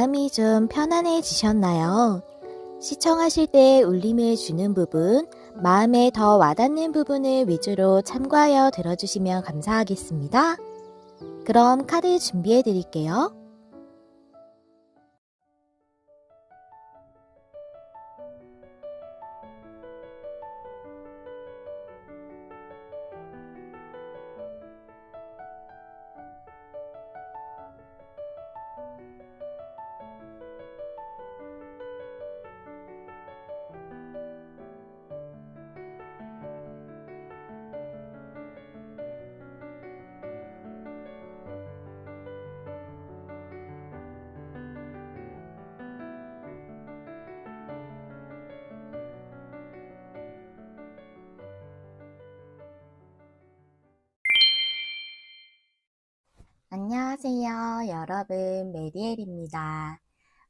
마음이 좀 편안해지셨나요? 시청하실 때 울림을 주는 부분, 마음에 더 와닿는 부분을 위주로 참고하여 들어주시면 감사하겠습니다. 그럼 카드 준비해 드릴게요. 안녕하세요, 여러분. 메리엘입니다.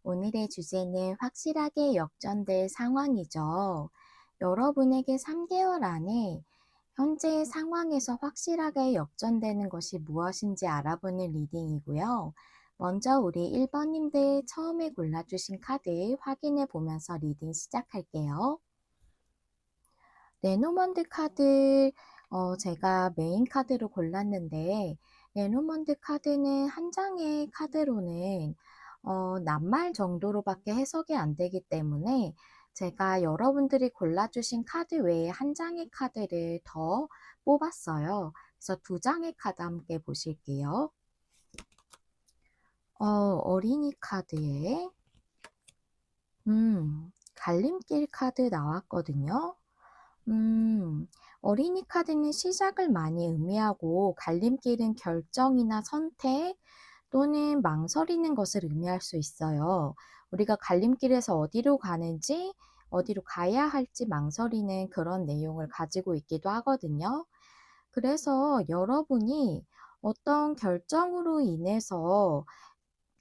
오늘의 주제는 확실하게 역전될 상황이죠. 여러분에게 3개월 안에 현재 상황에서 확실하게 역전되는 것이 무엇인지 알아보는 리딩이고요. 먼저 우리 1번님들 처음에 골라주신 카드 확인해 보면서 리딩 시작할게요. 레노먼드 카드 제가 메인 카드로 골랐는데 레노먼드 카드는 한 장의 카드로는 낱말 정도로밖에 해석이 안 되기 때문에 제가 여러분들이 골라주신 카드 외에 한 장의 카드를 더 뽑았어요. 그래서 두 장의 카드 함께 보실게요. 어린이 카드에 갈림길 카드 나왔거든요. 어린이 카드는 시작을 많이 의미하고 갈림길은 결정이나 선택 또는 망설이는 것을 의미할 수 있어요. 우리가 갈림길에서 어디로 가는지, 어디로 가야 할지 망설이는 그런 내용을 가지고 있기도 하거든요. 그래서 여러분이 어떤 결정으로 인해서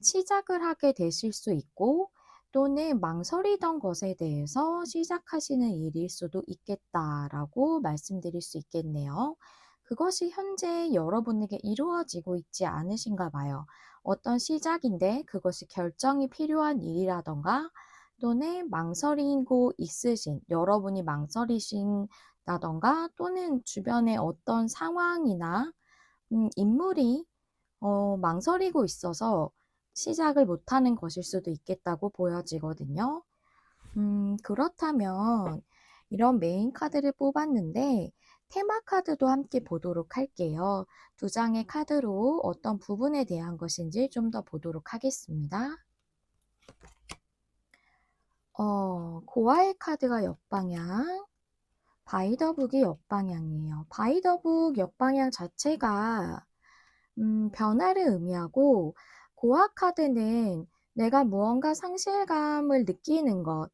시작을 하게 되실 수 있고 또는 망설이던 것에 대해서 시작하시는 일일 수도 있겠다라고 말씀드릴 수 있겠네요. 그것이 현재 여러분에게 이루어지고 있지 않으신가 봐요. 어떤 시작인데 그것이 결정이 필요한 일이라던가 또는 망설이고 있으신 여러분이 망설이신다던가 또는 주변의 어떤 상황이나 인물이 망설이고 있어서 시작을 못하는 것일 수도 있겠다고 보여지거든요. 그렇다면 이런 메인 카드를 뽑았는데 테마 카드도 함께 보도록 할게요. 두 장의 카드로 어떤 부분에 대한 것인지 좀 더 보도록 하겠습니다. 고아의 카드가 역방향, 바이더북이 역방향이에요. 바이더북 역방향 자체가 변화를 의미하고 고아 카드는 내가 무언가 상실감을 느끼는 것,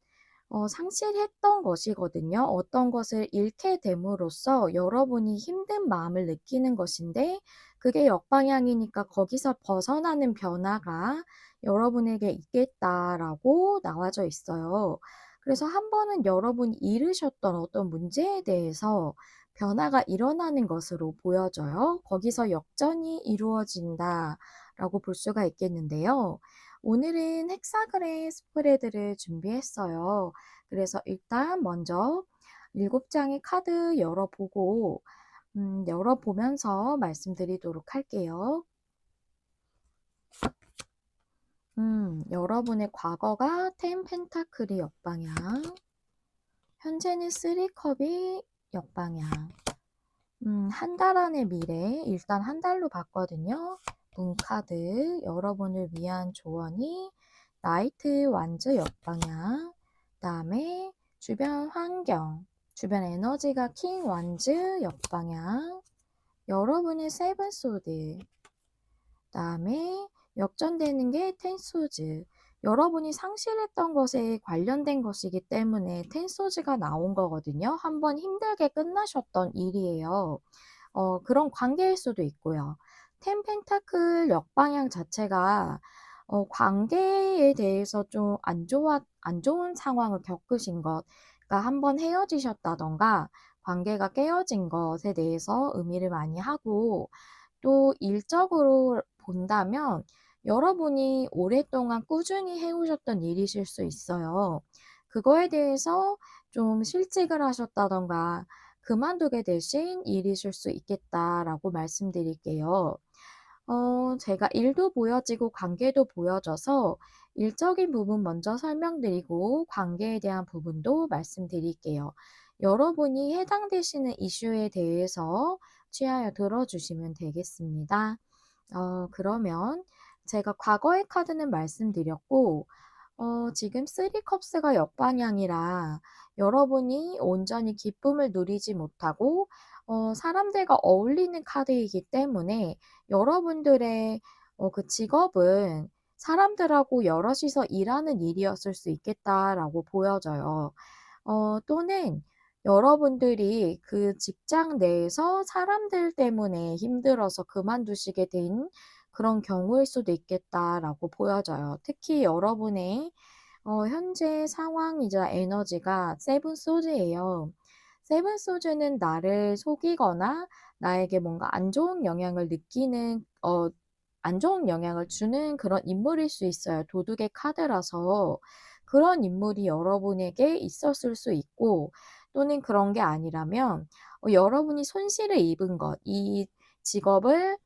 상실했던 것이거든요. 어떤 것을 잃게 됨으로써 여러분이 힘든 마음을 느끼는 것인데 그게 역방향이니까 거기서 벗어나는 변화가 여러분에게 있겠다라고 나와져 있어요. 그래서 한 번은 여러분이 잃으셨던 어떤 문제에 대해서 변화가 일어나는 것으로 보여져요. 거기서 역전이 이루어진다라고 볼 수가 있겠는데요. 오늘은 헥사그레 스프레드를 준비했어요. 그래서 일단 먼저 7장의 카드 열어보고 열어보면서 말씀드리도록 할게요. 여러분의 과거가 10 펜타클이 역방향, 현재는 3 컵이 역방향, 한 달 안의 미래, 일단 한 달로 봤거든요. 문카드, 여러분을 위한 조언이 나이트 완즈 역방향, 그 다음에 주변 환경, 주변 에너지가 킹 완즈 역방향, 여러분의 세븐 소드, 그 다음에 역전되는 게 텐소즈, 여러분이 상실했던 것에 관련된 것이기 때문에 텐소즈가 나온 거거든요. 한번 힘들게 끝나셨던 일이에요. 그런 관계일 수도 있고요. 텐 펜타클 역방향 자체가 관계에 대해서 좀 안 좋은 상황을 겪으신 것, 그러니까 한번 헤어지셨다던가 관계가 깨어진 것에 대해서 의미를 많이 하고 또 일적으로 본다면 여러분이 오랫동안 꾸준히 해오셨던 일이실 수 있어요. 그거에 대해서 좀 실직을 하셨다던가 그만두게 되신 일이실 수 있겠다라고 말씀드릴게요. 제가 일도 보여지고 관계도 보여져서 일적인 부분 먼저 설명드리고 관계에 대한 부분도 말씀드릴게요. 여러분이 해당되시는 이슈에 대해서 취하여 들어주시면 되겠습니다. 그러면 제가 과거의 카드는 말씀드렸고, 지금 3컵스가 역방향이라 여러분이 온전히 기쁨을 누리지 못하고, 사람들과 어울리는 카드이기 때문에 여러분들의 그 직업은 사람들하고 여럿이서 일하는 일이었을 수 있겠다라고 보여져요. 또는 여러분들이 그 직장 내에서 사람들 때문에 힘들어서 그만두시게 된 그런 경우일 수도 있겠다라고 보여져요. 특히 여러분의 현재 상황이자 에너지가 세븐 소드예요. 세븐 소드는 나를 속이거나 나에게 뭔가 안 좋은 영향을 주는 그런 인물일 수 있어요. 도둑의 카드라서 그런 인물이 여러분에게 있었을 수 있고, 또는 그런 게 아니라면 여러분이 손실을 입은 것, 이 직업을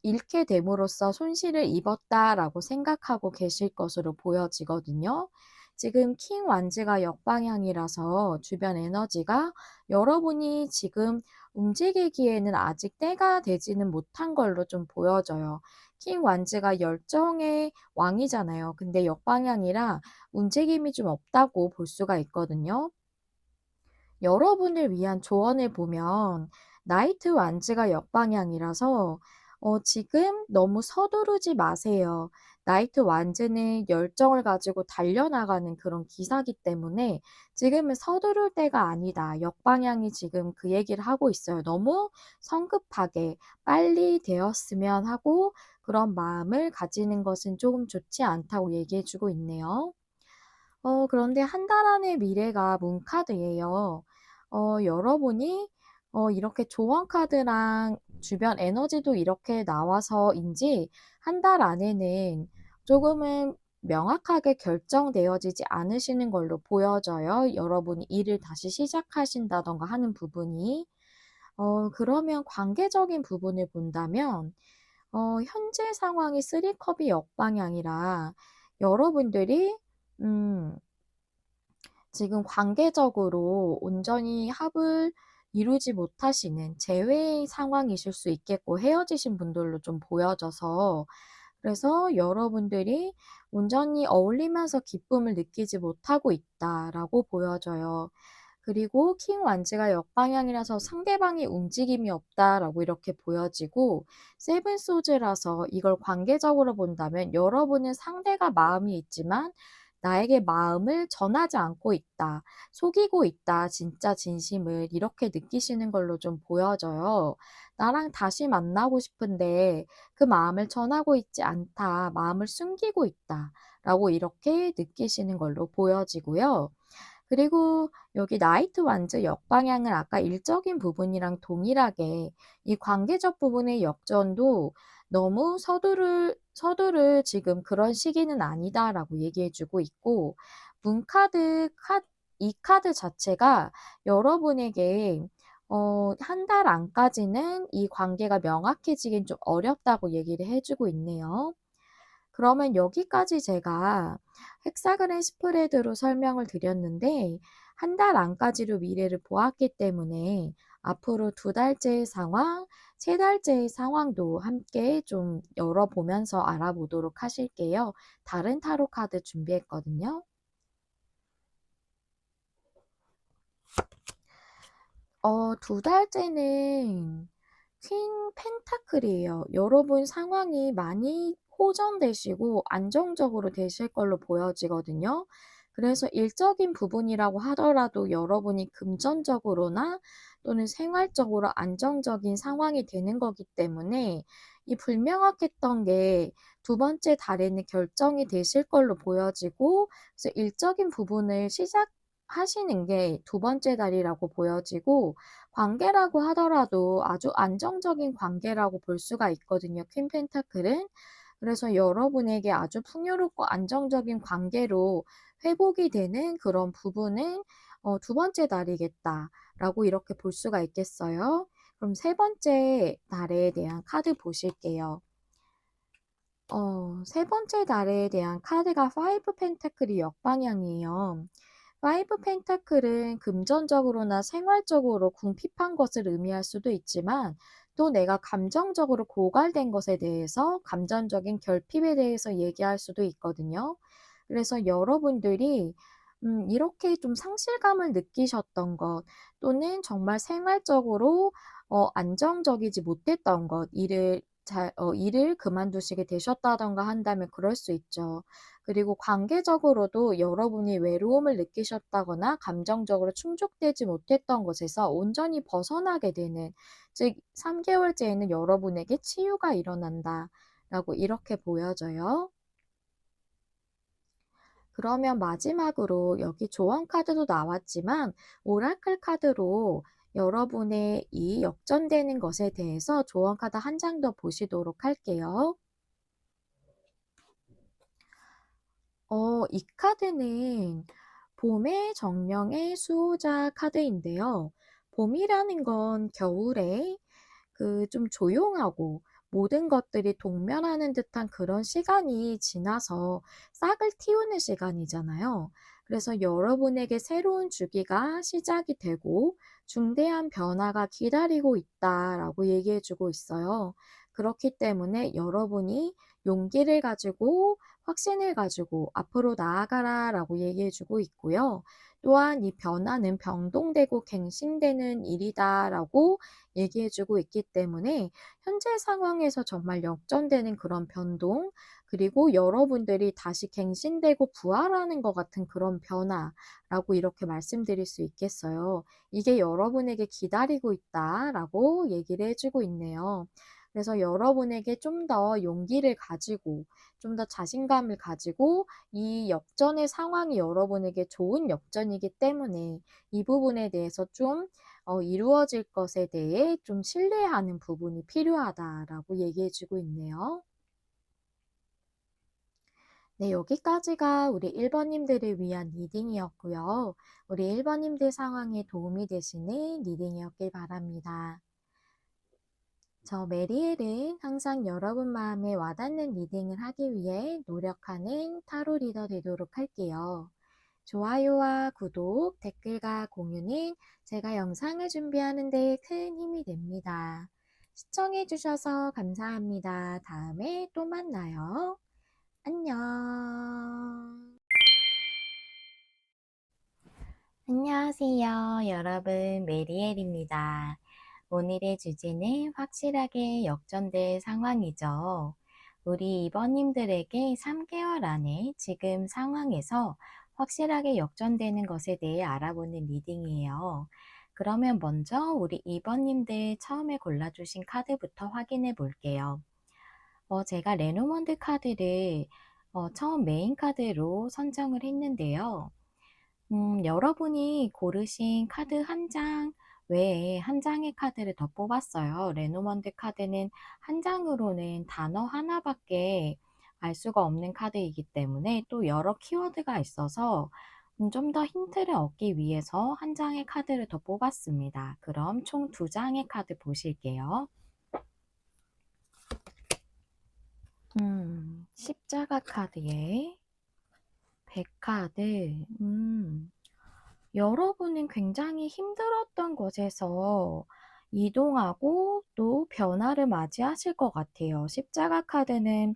잃게 됨으로써 손실을 입었다라고 생각하고 계실 것으로 보여지거든요. 지금 킹 완즈가 역방향이라서 주변 에너지가 여러분이 지금 움직이기에는 아직 때가 되지는 못한 걸로 좀 보여져요. 킹 완즈가 열정의 왕이잖아요. 근데 역방향이라 움직임이 좀 없다고 볼 수가 있거든요. 여러분을 위한 조언을 보면 나이트 완즈가 역방향이라서 지금 너무 서두르지 마세요. 나이트 완즈는 열정을 가지고 달려나가는 그런 기사기 때문에 지금은 서두를 때가 아니다. 역방향이 지금 그 얘기를 하고 있어요. 너무 성급하게 빨리 되었으면 하고 그런 마음을 가지는 것은 조금 좋지 않다고 얘기해 주고 있네요. 그런데 한 달 안의 미래가 문카드예요. 여러분이 이렇게 조언 카드랑 주변 에너지도 이렇게 나와서인지 한 달 안에는 조금은 명확하게 결정되어지지 않으시는 걸로 보여져요. 여러분이 일을 다시 시작하신다던가 하는 부분이. 그러면 관계적인 부분을 본다면 현재 상황이 3컵이 역방향이라 여러분들이 음 지금 관계적으로 온전히 합을 이루지 못하시는 재회의 상황이실 수 있겠고 헤어지신 분들로 좀 보여져서 그래서 여러분들이 온전히 어울리면서 기쁨을 느끼지 못하고 있다라고 보여져요. 그리고 킹 완즈가 역방향이라서 상대방의 움직임이 없다라고 이렇게 보여지고 세븐 소즈라서 이걸 관계적으로 본다면 여러분은 상대가 마음이 있지만 나에게 마음을 전하지 않고 있다. 속이고 있다. 진짜 진심을 이렇게 느끼시는 걸로 좀 보여져요. 나랑 다시 만나고 싶은데 그 마음을 전하고 있지 않다. 마음을 숨기고 있다. 라고 이렇게 느끼시는 걸로 보여지고요. 그리고 여기 나이트 완즈 역방향을 아까 일적인 부분이랑 동일하게 이 관계적 부분의 역전도 너무 서두를 지금 그런 시기는 아니다라고 얘기해 주고 있고 이 카드 자체가 여러분에게 한 달 안까지는 이 관계가 명확해지긴 좀 어렵다고 얘기를 해 주고 있네요. 그러면 여기까지 제가 헥사그램 스프레드로 설명을 드렸는데 한 달 안까지로 미래를 보았기 때문에 앞으로 2달째의 상황, 3달째의 상황도 함께 좀 열어보면서 알아보도록 하실게요. 다른 타로 카드 준비했거든요. 2달째는 퀸 펜타클이에요. 여러분 상황이 많이 호전되시고 안정적으로 되실 걸로 보여지거든요. 그래서 일적인 부분이라고 하더라도 여러분이 금전적으로나 또는 생활적으로 안정적인 상황이 되는 거기 때문에 이 불명확했던 게 두 번째 달에는 결정이 되실 걸로 보여지고 그래서 일적인 부분을 시작하시는 게 두 번째 달이라고 보여지고 관계라고 하더라도 아주 안정적인 관계라고 볼 수가 있거든요. 퀸 펜타클은. 그래서 여러분에게 아주 풍요롭고 안정적인 관계로 회복이 되는 그런 부분은 두 번째 달이겠다라고 이렇게 볼 수가 있겠어요. 그럼 세 번째 달에 대한 카드 보실게요. 세 번째 달에 대한 카드가 파이브 펜타클이 역방향이에요. 파이브 펜타클은 금전적으로나 생활적으로 궁핍한 것을 의미할 수도 있지만 또 내가 감정적으로 고갈된 것에 대해서 감정적인 결핍에 대해서 얘기할 수도 있거든요. 그래서 여러분들이 이렇게 좀 상실감을 느끼셨던 것 또는 정말 생활적으로 안정적이지 못했던 것, 일을 그만두시게 되셨다든가 한다면 그럴 수 있죠. 그리고 관계적으로도 여러분이 외로움을 느끼셨다거나 감정적으로 충족되지 못했던 것에서 온전히 벗어나게 되는, 즉 3개월째에는 여러분에게 치유가 일어난다라고 이렇게 보여져요. 그러면 마지막으로 여기 조언 카드도 나왔지만 오라클 카드로 여러분의 이 역전되는 것에 대해서 조언 카드 한 장 더 보시도록 할게요. 이 카드는 봄의 정령의 수호자 카드인데요. 봄이라는 건 겨울에 좀 조용하고 모든 것들이 동면하는 듯한 그런 시간이 지나서 싹을 틔우는 시간이잖아요. 그래서 여러분에게 새로운 주기가 시작이 되고 중대한 변화가 기다리고 있다라고 얘기해 주고 있어요. 그렇기 때문에 여러분이 용기를 가지고 확신을 가지고 앞으로 나아가라라고 얘기해 주고 있고요. 또한 이 변화는 병동되고 갱신되는 일이다라고 얘기해 주고 있기 때문에 현재 상황에서 정말 역전되는 그런 변동, 그리고 여러분들이 다시 갱신되고 부활하는 것 같은 그런 변화라고 이렇게 말씀드릴 수 있겠어요. 이게 여러분에게 기다리고 있다라고 얘기를 해 주고 있네요. 그래서 여러분에게 좀 더 용기를 가지고 좀 더 자신감을 가지고 이 역전의 상황이 여러분에게 좋은 역전이기 때문에 이 부분에 대해서 좀 이루어질 것에 대해 좀 신뢰하는 부분이 필요하다라고 얘기해 주고 있네요. 네, 여기까지가 우리 1번님들을 위한 리딩이었고요. 우리 1번님들 상황에 도움이 되시는 리딩이었길 바랍니다. 저 메리엘은 항상 여러분 마음에 와닿는 리딩을 하기 위해 노력하는 타로 리더 되도록 할게요. 좋아요와 구독, 댓글과 공유는 제가 영상을 준비하는 데 큰 힘이 됩니다. 시청해주셔서 감사합니다. 다음에 또 만나요. 안녕. 안녕하세요. 여러분, 메리엘입니다. 오늘의 주제는 확실하게 역전될 상황이죠. 우리 이번님들에게 3개월 안에 지금 상황에서 확실하게 역전되는 것에 대해 알아보는 리딩이에요. 그러면 먼저 우리 이번님들 처음에 골라주신 카드부터 확인해 볼게요. 제가 레노먼드 카드를 처음 메인 카드로 선정을 했는데요. 여러분이 고르신 카드 한 장 외에 한 장의 카드를 더 뽑았어요. 레노먼드 카드는 한 장으로는 단어 하나밖에 알 수가 없는 카드이기 때문에 또 여러 키워드가 있어서 좀 더 힌트를 얻기 위해서 한 장의 카드를 더 뽑았습니다. 그럼 총 두 장의 카드 보실게요. 십자가 카드에 백카드, 여러분은 굉장히 힘들었던 곳에서 이동하고 또 변화를 맞이하실 것 같아요. 십자가 카드는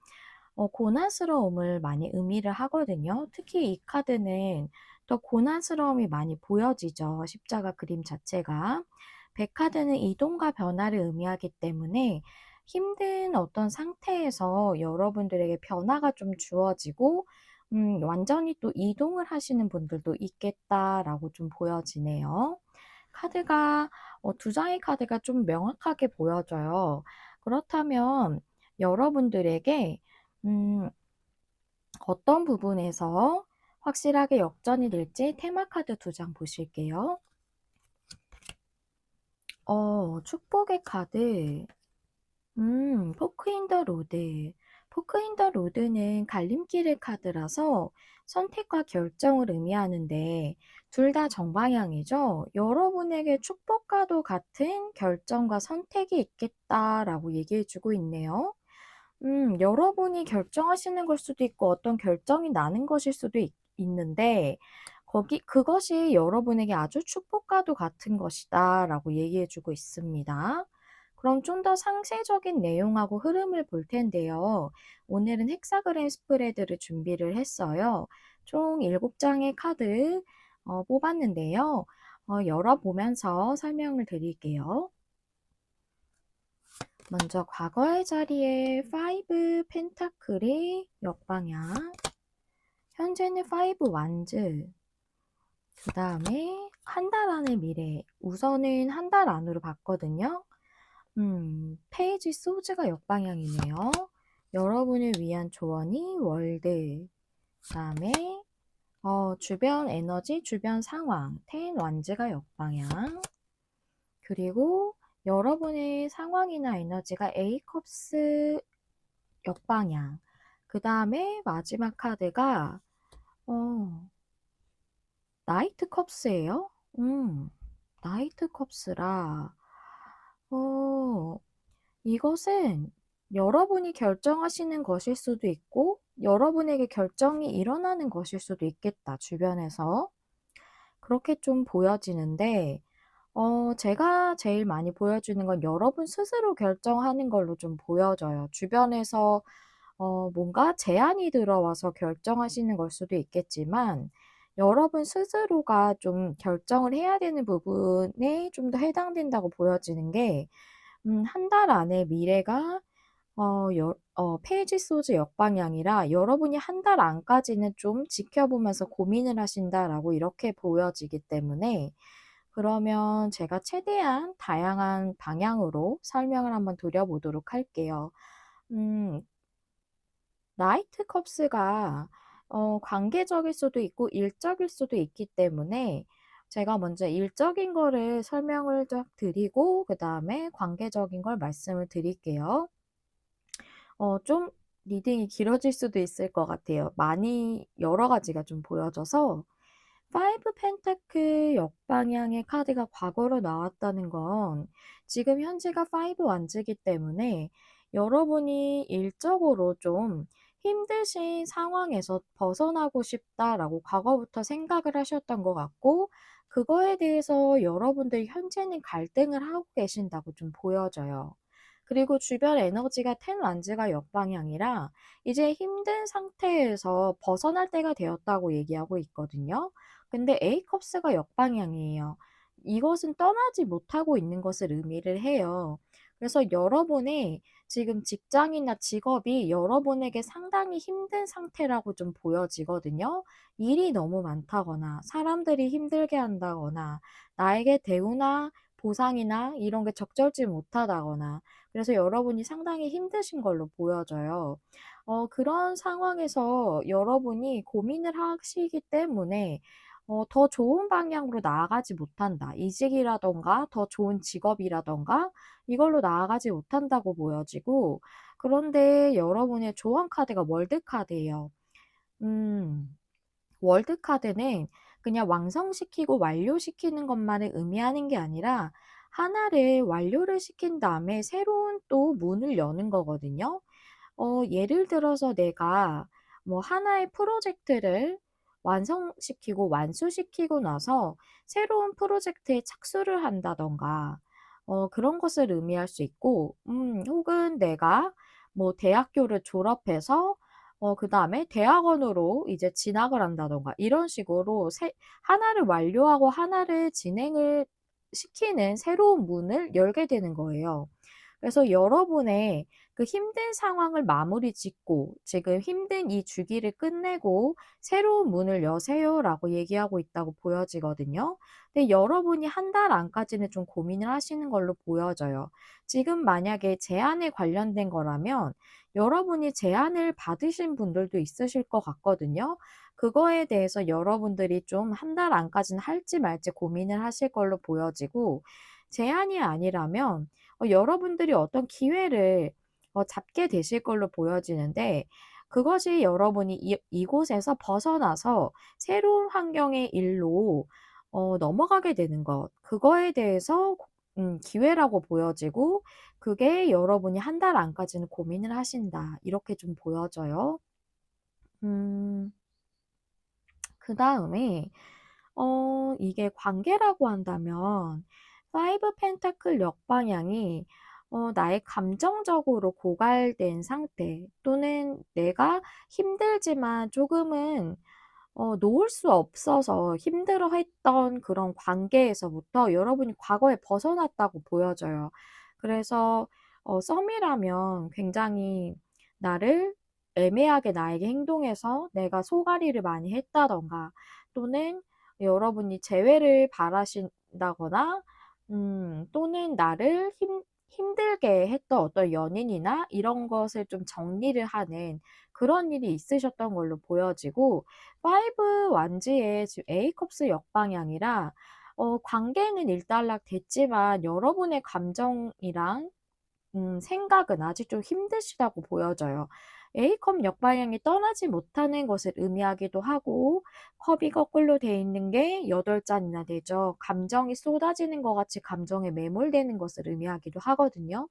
고난스러움을 많이 의미를 하거든요. 특히 이 카드는 더 고난스러움이 많이 보여지죠. 십자가 그림 자체가. 백카드는 이동과 변화를 의미하기 때문에 힘든 어떤 상태에서 여러분들에게 변화가 좀 주어지고 완전히 또 이동을 하시는 분들도 있겠다라고 좀 보여지네요. 카드가 두 장의 카드가 좀 명확하게 보여져요. 그렇다면 여러분들에게 음 어떤 부분에서 확실하게 역전이 될지 테마 카드 두 장 보실게요. 축복의 카드. 포크 인 더 로드. 포크 인 더 로드는 갈림길의 카드라서 선택과 결정을 의미하는데 둘 다 정방향이죠. 여러분에게 축복과도 같은 결정과 선택이 있겠다라고 얘기해 주고 있네요. 여러분이 결정하시는 걸 수도 있고 어떤 결정이 나는 것일 수도 있는데 그것이 여러분에게 아주 축복과도 같은 것이다라고 얘기해 주고 있습니다. 그럼 좀 더 상세적인 내용하고 흐름을 볼 텐데요. 오늘은 헥사그램 스프레드를 준비를 했어요. 총 7장의 카드 뽑았는데요. 열어보면서 설명을 드릴게요. 먼저 과거의 자리에 5 펜타클의 역방향, 현재는 5 완즈, 그 다음에 한 달 안의 미래, 우선은 한 달 안으로 봤거든요. 페이지 소즈가 역방향이네요. 여러분을 위한 조언이 월드, 그 다음에 주변 에너지, 주변 상황, 텐 완즈가 역방향, 그리고 여러분의 상황이나 에너지가 A컵스 역방향. 그 다음에 마지막 카드가 나이트 컵스예요. 나이트 컵스라 이것은 여러분이 결정하시는 것일 수도 있고 여러분에게 결정이 일어나는 것일 수도 있겠다, 주변에서. 그렇게 좀 보여지는데 제가 제일 많이 보여주는 건 여러분 스스로 결정하는 걸로 좀 보여져요. 주변에서 뭔가 제안이 들어와서 결정하시는 걸 수도 있겠지만 여러분 스스로가 좀 결정을 해야 되는 부분에 좀 더 해당된다고 보여지는 게 한 달 안에 미래가 페이지 소즈 역방향이라 여러분이 한 달 안까지는 좀 지켜보면서 고민을 하신다라고 이렇게 보여지기 때문에 그러면 제가 최대한 다양한 방향으로 설명을 한번 드려보도록 할게요. 음, 나이트 컵스가 관계적일 수도 있고 일적일 수도 있기 때문에 제가 먼저 일적인 거를 설명을 쫙 드리고 그 다음에 관계적인 걸 말씀을 드릴게요. 좀 리딩이 길어질 수도 있을 것 같아요. 많이 여러 가지가 좀 보여져서 5 펜타클 역방향의 카드가 과거로 나왔다는 건 지금 현재가 5 완즈이기 때문에 여러분이 일적으로 좀 힘드신 상황에서 벗어나고 싶다라고 과거부터 생각을 하셨던 것 같고 그거에 대해서 여러분들이 현재는 갈등을 하고 계신다고 좀 보여져요. 그리고 주변 에너지가 10 완즈가 역방향이라 이제 힘든 상태에서 벗어날 때가 되었다고 얘기하고 있거든요. 근데 A컵스가 역방향이에요. 이것은 떠나지 못하고 있는 것을 의미를 해요. 그래서 여러분의 지금 직장이나 직업이 여러분에게 상당히 힘든 상태라고 좀 보여지거든요. 일이 너무 많다거나 사람들이 힘들게 한다거나 나에게 대우나 보상이나 이런 게 적절치 못하다거나 그래서 여러분이 상당히 힘드신 걸로 보여져요. 그런 상황에서 여러분이 고민을 하시기 때문에 더 좋은 방향으로 나아가지 못한다. 이직이라던가 더 좋은 직업이라던가 이걸로 나아가지 못한다고 보여지고 그런데 여러분의 조언 카드가 월드 카드예요. 음. 월드 카드는 그냥 완성시키고 완료시키는 것만을 의미하는 게 아니라 하나를 완료를 시킨 다음에 새로운 또 문을 여는 거거든요. 예를 들어서 내가 뭐 하나의 프로젝트를 완성시키고 완수시키고 나서 새로운 프로젝트에 착수를 한다던가 그런 것을 의미할 수 있고 혹은 내가 뭐 대학교를 졸업해서 그다음에 대학원으로 이제 진학을 한다던가 이런 식으로 하나를 완료하고 하나를 진행을 시키는 새로운 문을 열게 되는 거예요. 그래서 여러분의 그 힘든 상황을 마무리 짓고 지금 힘든 이 주기를 끝내고 새로운 문을 여세요라고 얘기하고 있다고 보여지거든요. 근데 여러분이 한 달 안까지는 좀 고민을 하시는 걸로 보여져요. 지금 만약에 제안에 관련된 거라면 여러분이 제안을 받으신 분들도 있으실 것 같거든요. 그거에 대해서 여러분들이 좀 한 달 안까지는 할지 말지 고민을 하실 걸로 보여지고 제안이 아니라면 여러분들이 어떤 기회를 잡게 되실 걸로 보여지는데 그것이 여러분이 이곳에서 벗어나서 새로운 환경의 일로 넘어가게 되는 것 그거에 대해서 기회라고 보여지고 그게 여러분이 한 달 안까지는 고민을 하신다. 이렇게 좀 보여져요. 음 그다음에 이게 관계라고 한다면 파이브 펜타클 역방향이 나의 감정적으로 고갈된 상태 또는 내가 힘들지만 조금은 놓을 수 없어서 힘들어했던 그런 관계에서부터 여러분이 과거에 벗어났다고 보여져요. 그래서 썸이라면 굉장히 나를 애매하게 나에게 행동해서 내가 속앓이를 많이 했다든가 또는 여러분이 재회를 바라신다거나 또는 나를 힘들게 했던 어떤 연인이나 이런 것을 좀 정리를 하는 그런 일이 있으셨던 걸로 보여지고 파이브 완지의 지금 에이컵스 역방향이라 관계는 일단락 됐지만 여러분의 감정이랑 생각은 아직 좀 힘드시다고 보여져요. A컵 역방향이 떠나지 못하는 것을 의미하기도 하고 컵이 거꾸로 돼 있는 게 8잔이나 되죠. 감정이 쏟아지는 것 같이 감정에 매몰되는 것을 의미하기도 하거든요.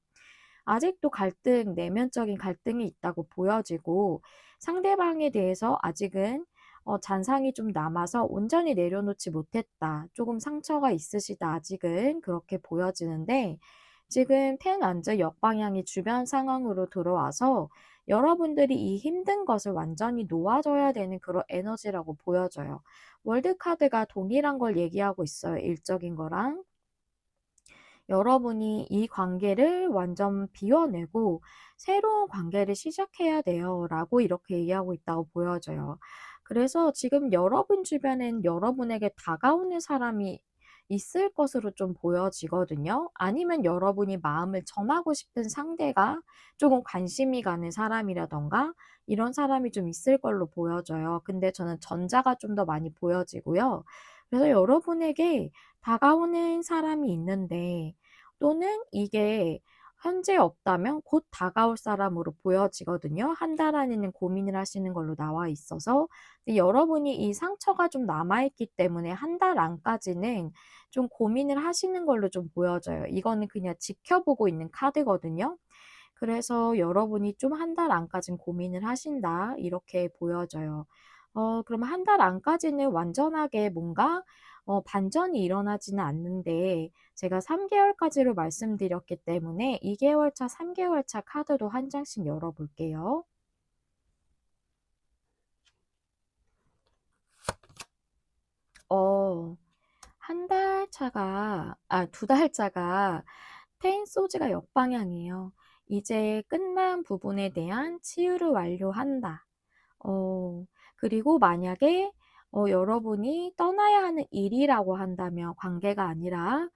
아직도 갈등, 내면적인 갈등이 있다고 보여지고 상대방에 대해서 아직은 잔상이 좀 남아서 온전히 내려놓지 못했다. 조금 상처가 있으시다. 아직은 그렇게 보여지는데 지금 텐 안즈 역방향이 주변 상황으로 들어와서 여러분들이 이 힘든 것을 완전히 놓아줘야 되는 그런 에너지라고 보여져요. 월드카드가 동일한 걸 얘기하고 있어요. 일적인 거랑. 여러분이 이 관계를 완전 비워내고 새로운 관계를 시작해야 돼요. 라고 이렇게 얘기하고 있다고 보여져요. 그래서 지금 여러분 주변엔 여러분에게 다가오는 사람이 있을 것으로 좀 보여지거든요. 아니면 여러분이 마음을 전하고 싶은 상대가 조금 관심이 가는 사람이라던가 이런 사람이 좀 있을 걸로 보여져요. 근데 저는 전자가 좀 더 많이 보여지고요. 그래서 여러분에게 다가오는 사람이 있는데 또는 이게 현재 없다면 곧 다가올 사람으로 보여지거든요. 한 달 안에는 고민을 하시는 걸로 나와 있어서 근데 여러분이 이 상처가 좀 남아 있기 때문에 한 달 안까지는 좀 고민을 하시는 걸로 좀 보여져요. 이거는 그냥 지켜보고 있는 카드거든요. 그래서 여러분이 좀 한 달 안까진 고민을 하신다. 이렇게 보여져요. 그럼 한 달 안까지는 완전하게 뭔가 반전이 일어나지는 않는데 제가 3개월까지로 말씀드렸기 때문에 2개월 차, 3개월 차 카드도 한 장씩 열어 볼게요. 어. 한 달 차가 2달 차가 텐 소즈가 역방향이에요. 이제 끝난 부분에 대한 치유를 완료한다. 어 그리고 만약에 여러분이 떠나야 하는 일이라고 한다면 관계가 아니라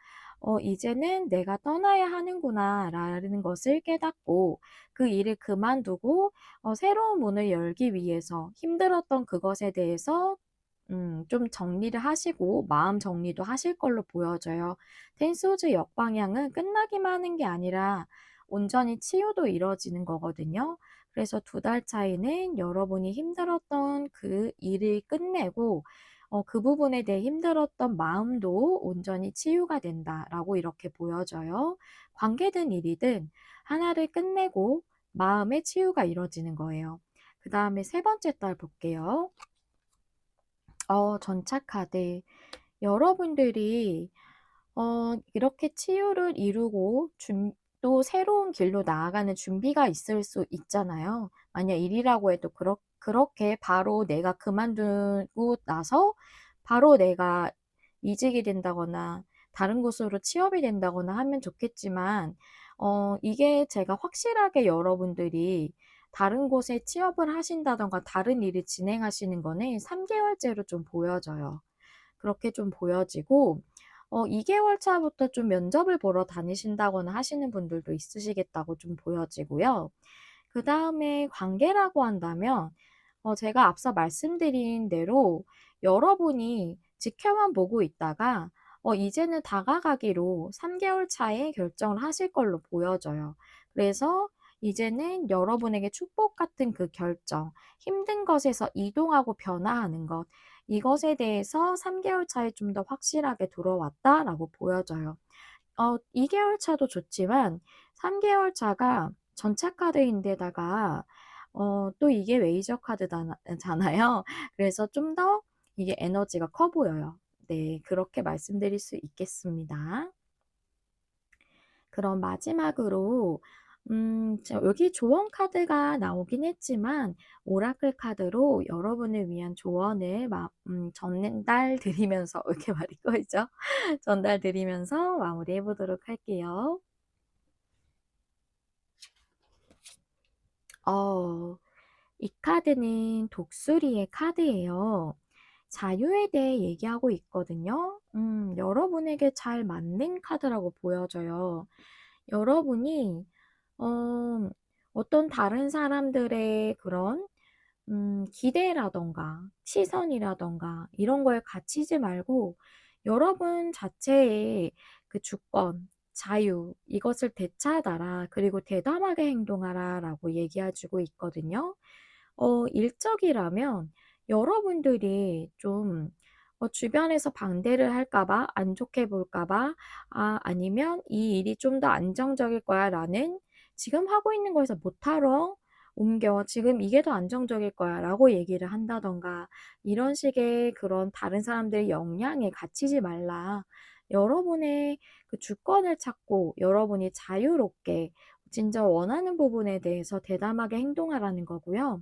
'이제는 내가 떠나야 하는구나.'라는 것을 깨닫고 그 일을 그만두고 새로운 문을 열기 위해서 힘들었던 그것에 대해서 좀 정리를 하시고 마음 정리도 하실 걸로 보여져요. 텐소즈 역방향은 끝나기만 하는 게 아니라 온전히 치유도 이루어지는 거거든요. 그래서 2달 차이는 여러분이 힘들었던 그 일을 끝내고 그 부분에 대해 힘들었던 마음도 온전히 치유가 된다라고 이렇게 보여져요. 관계든 일이든 하나를 끝내고 마음의 치유가 이루어지는 거예요. 그다음에 세 번째 달 볼게요. 전차 카드. 여러분들이 이렇게 치유를 이루고 또 새로운 길로 나아가는 준비가 있을 수 있잖아요. 만약 일이라고 해도 그렇게 바로 내가 그만두고 나서 바로 내가 이직이 된다거나 다른 곳으로 취업이 된다거나 하면 좋겠지만 이게 제가 확실하게 여러분들이 다른 곳에 취업을 하신다든가 다른 일을 진행하시는 거는 3개월째로 좀 보여져요. 그렇게 좀 보여지고 2개월 차부터 좀 면접을 보러 다니신다거나 하시는 분들도 있으시겠다고 좀 보여지고요. 그다음에 관계라고 한다면 제가 앞서 말씀드린 대로 여러분이 지켜만 보고 있다가 이제는 다가가기로 3개월 차에 결정을 하실 걸로 보여져요. 그래서 이제는 여러분에게 축복 같은 그 결정, 힘든 것에서 이동하고 변화하는 것, 이것에 대해서 3개월 차에 좀 더 확실하게 들어왔다라고 보여져요. 2개월 차도 좋지만 3개월 차가 전차 카드인데다가 또 이게 메이저 잖아요. 그래서 좀 더 이게 에너지가 커 보여요. 네. 그렇게 말씀드릴 수 있겠습니다. 그럼 마지막으로 여기 조언 카드가 나오긴 했지만 오라클 카드로 여러분을 위한 조언을 전달 드리면서 왜 이렇게 말이 꼬이죠? 전달 드리면서 마무리해 보도록 할게요. 어 이 카드는 독수리의 카드예요. 자유에 대해 얘기하고 있거든요. 여러분에게 잘 맞는 카드라고 보여져요. 여러분이 어 어떤 다른 사람들의 그런 기대라든가 시선이라든가 이런 거에 갇히지 말고 여러분 자체의 그 주권, 자유 이것을 되찾아라. 그리고 대담하게 행동하라라고 얘기해 주고 있거든요. 일적이라면 여러분들이 좀 주변에서 반대를 할까 봐, 안 좋게 볼까 봐, 아니면 '이 일이 좀 더 안정적일 거야.'라는 '지금 하고 있는 거에서 못하러 옮겨. 지금 이게 더 안정적일 거야.'라고 얘기를 한다든가 이런 식의 그런 다른 사람들의 영향에 갇히지 말라. 여러분의 그 주권을 찾고 여러분이 자유롭게 진짜 원하는 부분에 대해서 대담하게 행동하라는 거고요.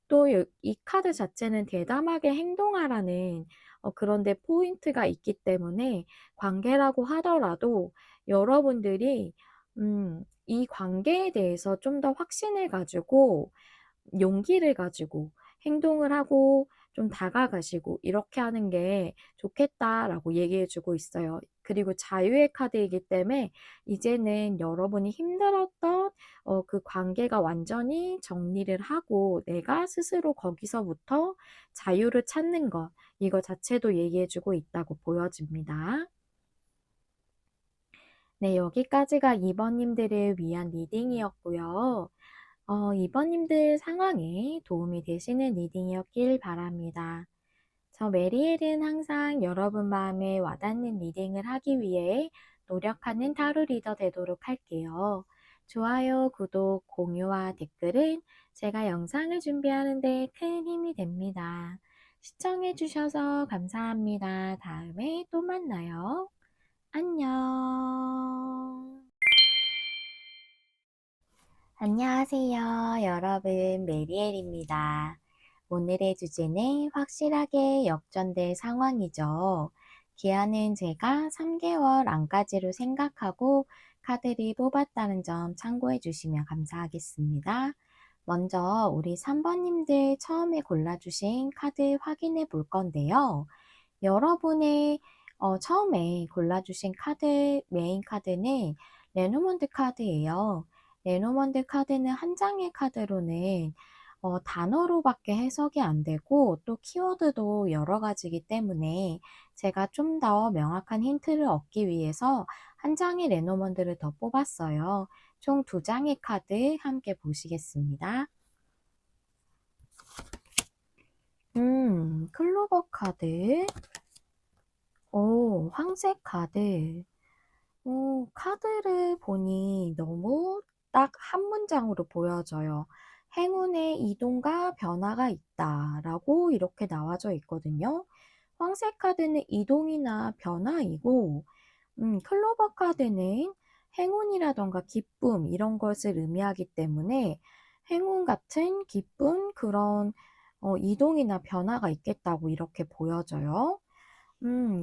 또 이 카드 자체는 대담하게 행동하라는 그런 포인트가 있기 때문에 관계라고 하더라도 여러분들이 이 관계에 대해서 좀 더 확신을 가지고 용기를 가지고 행동을 하고 좀 다가가시고 이렇게 하는 게 좋겠다라고 얘기해 주고 있어요. 그리고 자유의 카드이기 때문에 이제는 여러분이 힘들었던 그 관계가 완전히 정리를 하고 내가 스스로 거기서부터 자유를 찾는 것 이거 자체도 얘기해 주고 있다고 보여집니다. 네, 여기까지가 2번 님들을 위한 리딩이었고요. 2번 님들 상황에 도움이 되시는 리딩이었길 바랍니다. 저 메리엘은 항상 여러분 마음에 와닿는 리딩을 하기 위해 노력하는 타로 리더 되도록 할게요. 좋아요, 구독, 공유와 댓글은 제가 영상을 준비하는 데 큰 힘이 됩니다. 시청해 주셔서 감사합니다. 다음에 또 만나요. 안녕. 안녕하세요. 여러분, 메리엘입니다. 오늘의 주제는 확실하게 역전될 상황이죠. 기한은 제가 3개월 안까지로 생각하고 카드를 뽑았다는 점 참고해 주시면 감사하겠습니다. 먼저 우리 3번님들 처음에 골라주신 카드 확인해 볼 건데요. 여러분의 처음에 골라주신 카드, 메인 카드는 레노먼드 카드예요. 레노먼드 카드는 한 장의 카드로는 단어로밖에 해석이 안 되고 또 키워드도 여러 가지이기 때문에 제가 좀 더 명확한 힌트를 얻기 위해서 한 장의 레노먼드를 더 뽑았어요. 총 두 장의 카드 함께 보시겠습니다. 클로버 카드, 오, 황색 카드. 카드를 보니 너무 딱 한 문장으로 보여져요. 행운의 이동과 변화가 있다라고 이렇게 나와져 있거든요. 황색 카드는 이동이나 변화이고, 클로버 카드는 행운이라던가 기쁨 이런 것을 의미하기 때문에 행운 같은 기쁨 그런 이동이나 변화가 있겠다고 이렇게 보여져요.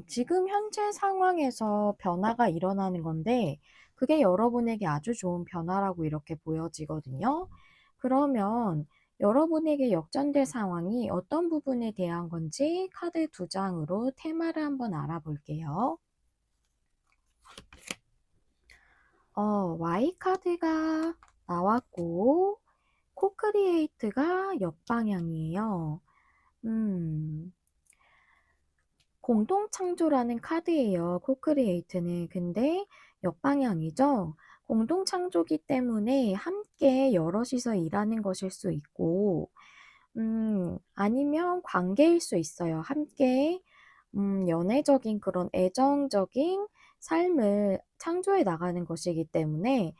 지금 현재 상황에서 변화가 일어나는 건데 그게 여러분에게 아주 좋은 변화라고 이렇게 보여지거든요. 그러면 여러분에게 역전될 상황이 어떤 부분에 대한 건지 카드 두 장으로 테마를 한번 알아볼게요. Y 카드가 나왔고 코크리에이트가 역방향이에요. 음. 공동 창조라는 카드예요. 코크리에이트는. 근데 역방향이죠. 공동 창조기 때문에 함께 여럿이서 일하는 것일 수 있고, 아니면 관계일 수 있어요. 함께 연애적인 그런 애정적인 삶을 창조해 나가는 것이기 때문에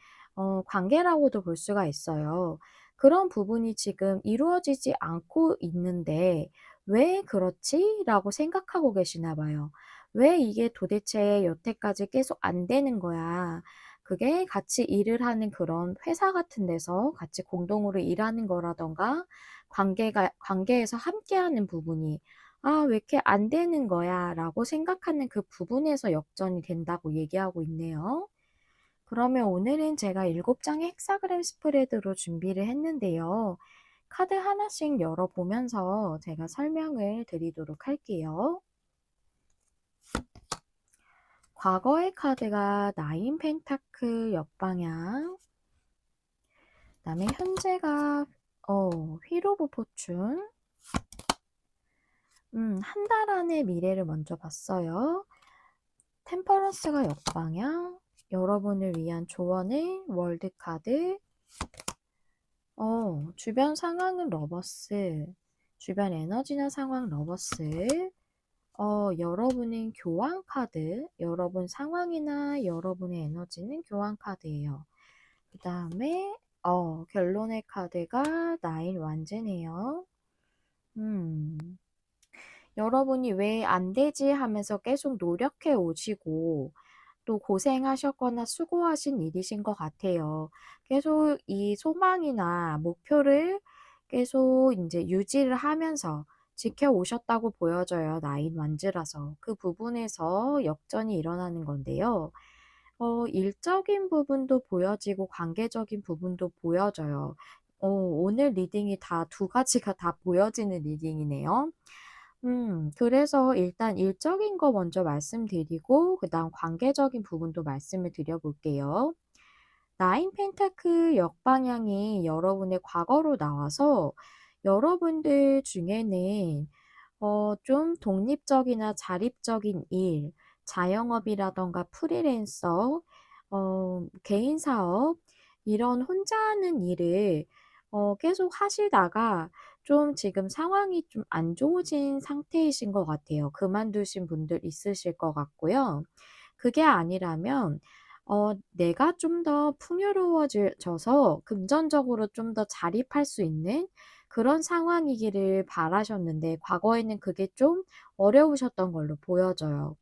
관계라고도 볼 수가 있어요. 그런 부분이 지금 이루어지지 않고 있는데 '왜 그렇지?'라고 생각하고 계시나 봐요. '왜 이게 도대체 여태까지 계속 안 되는 거야.' 그게 같이 일을 하는 그런 회사 같은 데서 같이 공동으로 일하는 거라든가 관계에서 함께하는 부분이 '아 왜 이렇게 안 되는 거야.'라고 생각하는 그 부분에서 역전이 된다고 얘기하고 있네요. 그러면 오늘은 제가 7장의 헥사그램 스프레드로 준비를 했는데요. 카드 하나씩 열어 보면서 제가 설명을 드리도록 할게요. 과거의 카드가 나인 펜타클 역방향, 그다음에 현재가 휠 오브 포춘, 한 달 안의 미래를 먼저 봤어요. 템퍼런스가 역방향, 여러분을 위한 조언의 월드카드, 주변 상황은 러버스, 주변 에너지나 상황 러버스, 여러분은 교환 카드, 여러분 상황이나 여러분의 에너지는 교환 카드예요. 그 다음에 결론의 카드가 나인 완즈네요. 여러분이 왜 안 되지 하면서 계속 노력해 오시고 또 고생하셨거나 수고하신 일이신 것 같아요. 계속 이 소망이나 목표를 계속 이제 유지를 하면서 지켜오셨다고 보여져요. 나인 완즈라서. 그 부분에서 역전이 일어나는 건데요. 일적인 부분도 보여지고 관계적인 부분도 보여져요. 오늘 리딩이 다 두 가지가 다 보여지는 리딩이네요. 그래서 일단 일적인 거 먼저 말씀드리고 그다음 관계적인 부분도 말씀을 드려 볼게요. 나인 펜타클 역방향이 여러분의 과거로 나와서 여러분들 중에는 좀 독립적이나 자립적인 일, 자영업이라든가 프리랜서, 개인 사업 이런 혼자 하는 일을 계속 하시다가 좀 지금 상황이 좀 안 좋으신 상태이신 것 같아요. 그만두신 분들 있으실 것 같고요. 그게 아니라면 내가 좀 더 져서 금전적으로 좀 더 자립할 수 있는 그런 상황이기를 바라셨는데 과거에는 그게 좀 어려우셨던 걸로 보여져요.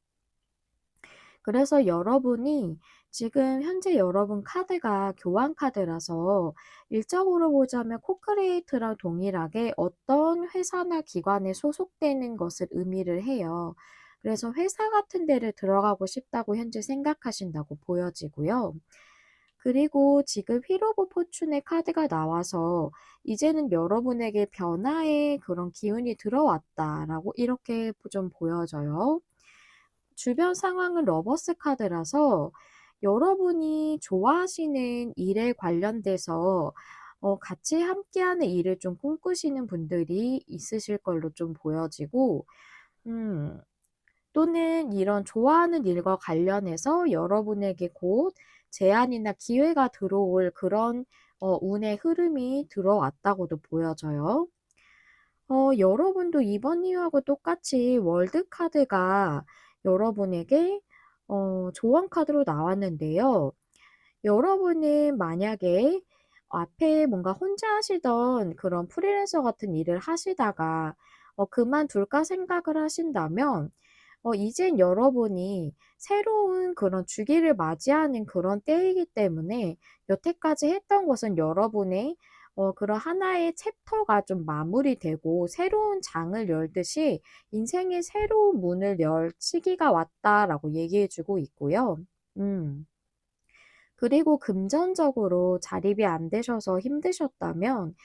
그래서 여러분이 지금 현재 여러분 카드가 교환 카드라서 일적으로 보자면 코크리에이트랑 동일하게 어떤 회사나 기관에 소속되는 것을 의미를 해요. 그래서 회사 같은 데를 들어가고 싶다고 현재 생각하신다고 보여지고요. 그리고 지금 휠 오브 포춘의 카드가 나와서 이제는 여러분에게 변화의 그런 기운이 들어왔다라고 이렇게 좀 보여져요. 주변 상황은 러버스 카드라서 여러분이 좋아하시는 일에 관련돼서 같이 함께하는 일을 좀 꿈꾸시는 분들이 있으실 걸로 좀 보여지고 음 또는 이런 좋아하는 일과 관련해서 여러분에게 곧 제안이나 기회가 들어올 그런 운의 흐름이 들어왔다고도 보여져요. 여러분도 이번 이유하고 똑같이 월드 카드가 여러분에게 조언 카드로 나왔는데요. 여러분은 만약에 앞에 뭔가 혼자 하시던 그런 프리랜서 같은 일을 하시다가 그만둘까 생각을 하신다면 이젠 여러분이 새로운 그런 주기를 맞이하는 그런 때이기 때문에 여태까지 했던 것은 여러분의 그런 하나의 챕터가 좀 마무리되고 새로운 장을 열듯이 인생의 새로운 문을 열 시기가 왔다라고 얘기해 주고 있고요. 음. 그리고 금전적으로 자립이 안 되셔서 힘드셨다면